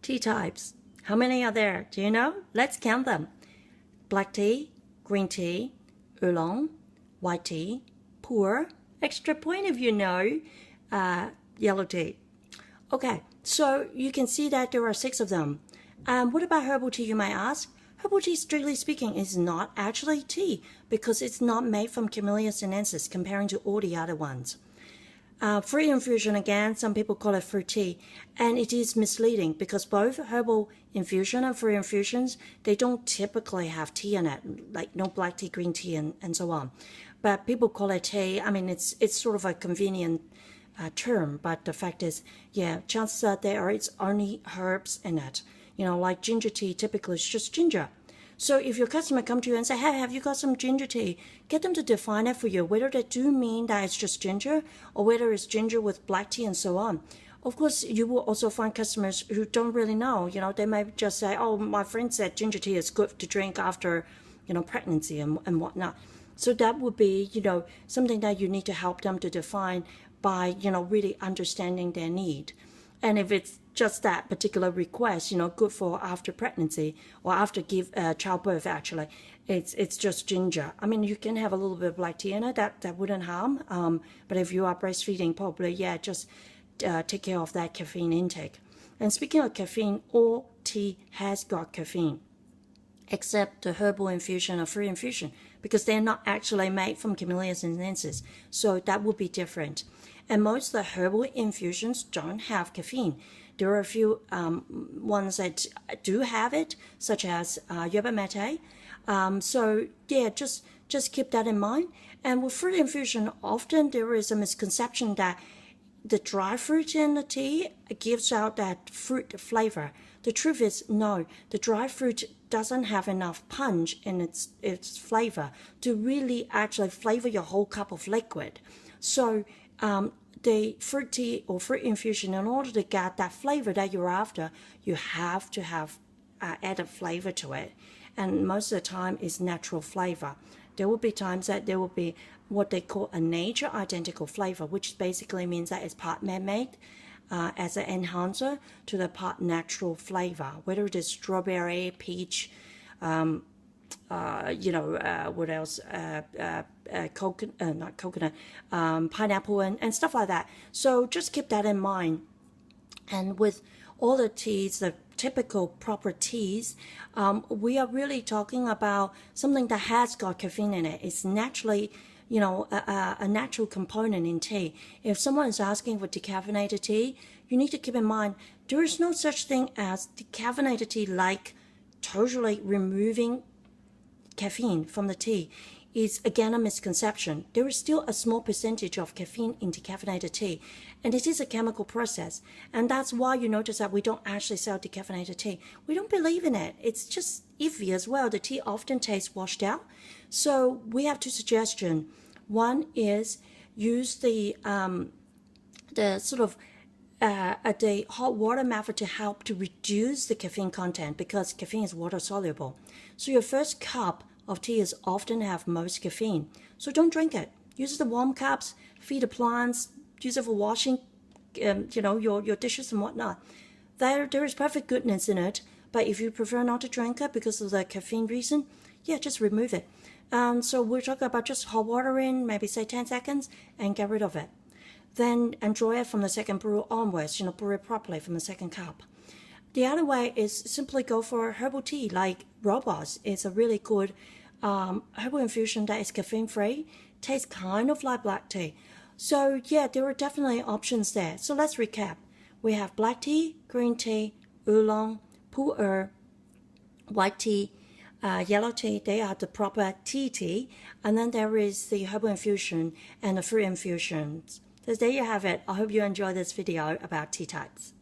Tea types. How many are there? Do you know? Let's count them. Black tea, green tea, oolong, white tea, Pu-erh, extra point if you know, yellow tea. Okay, so you can see that there are 6 of them. What about herbal tea, you might ask? Herbal tea, strictly speaking, is not actually tea because it's not made from Camellia sinensis comparing to all the other ones. Fruit infusion, again, some people call it fruit tea, and it is misleading because both herbal infusion and fruit infusions, they don't typically have tea in it, like no black tea, green tea, and so on. But people call it tea. I mean, it's sort of a convenient term, but the fact is, yeah, chances are there it's only herbs in it. You know, like ginger tea, typically it's just ginger. So if your customer come to you and say, hey, have you got some ginger tea? Get them to define it for you, whether they do mean that it's just ginger or whether it's ginger with black tea and so on. Of course, you will also find customers who don't really know. You know, they might just say, oh, my friend said ginger tea is good to drink after, you know, pregnancy and whatnot. So that would be, you know, something that you need to help them to define by, you know, really understanding their need. And if it's just that particular request, you know, good for after pregnancy or after childbirth, actually, it's just ginger. I mean, you can have a little bit of black tea in it, that wouldn't harm. But if you are breastfeeding, probably, yeah, just take care of that caffeine intake. And speaking of caffeine, all tea has got caffeine, except the herbal infusion or fruit infusion, because they're not actually made from Camellia sinensis. So that would be different. And most of the herbal infusions don't have caffeine. There are a few ones that do have it, such as yerba mate. So yeah, just keep that in mind. And with fruit infusion, often there is a misconception that the dry fruit in the tea gives out that fruit flavor. The truth is, no, the dry fruit doesn't have enough punch in its flavor to really actually flavor your whole cup of liquid. So the fruit tea or fruit infusion, in order to get that flavor that you're after, you have to have added flavor to it. And most of the time is natural flavor. There will be times that there will be what they call a nature identical flavor, which basically means that it's part man-made as an enhancer to the part natural flavor, whether it is strawberry, peach, what else? Not coconut, pineapple, and stuff like that. So just keep that in mind. And with all the teas, the typical proper teas, we are really talking about something that has got caffeine in it. It's naturally, you know, a natural component in tea. If someone is asking for decaffeinated tea, you need to keep in mind there is no such thing as decaffeinated tea, like totally removing caffeine from the tea. Is again a misconception. There is still a small percentage of caffeine in decaffeinated tea, and it is a chemical process. And that's why you notice that we don't actually sell decaffeinated tea. We don't believe in it. It's just iffy as well. The tea often tastes washed out. So we have 2 suggestions. One is use the sort of the hot water method to help to reduce the caffeine content, because caffeine is water soluble. So your first cup of tea is often have most caffeine. So don't drink it. Use the warm cups, feed the plants, use it for washing, your dishes and whatnot. There is perfect goodness in it, but if you prefer not to drink it because of the caffeine reason, yeah, just remove it. So we're talking about just hot water in, maybe say 10 seconds, and get rid of it. Then enjoy it from the second brew onwards, brew it properly from the second cup. The other way is simply go for herbal tea, like Robos. It's a really good herbal infusion that is caffeine-free, tastes kind of like black tea. So yeah, there are definitely options there. So let's recap. We have black tea, green tea, oolong, Pu-erh, white tea, yellow tea. They are the proper tea. And then there is the herbal infusion and the fruit infusions. So there you have it. I hope you enjoyed this video about tea types.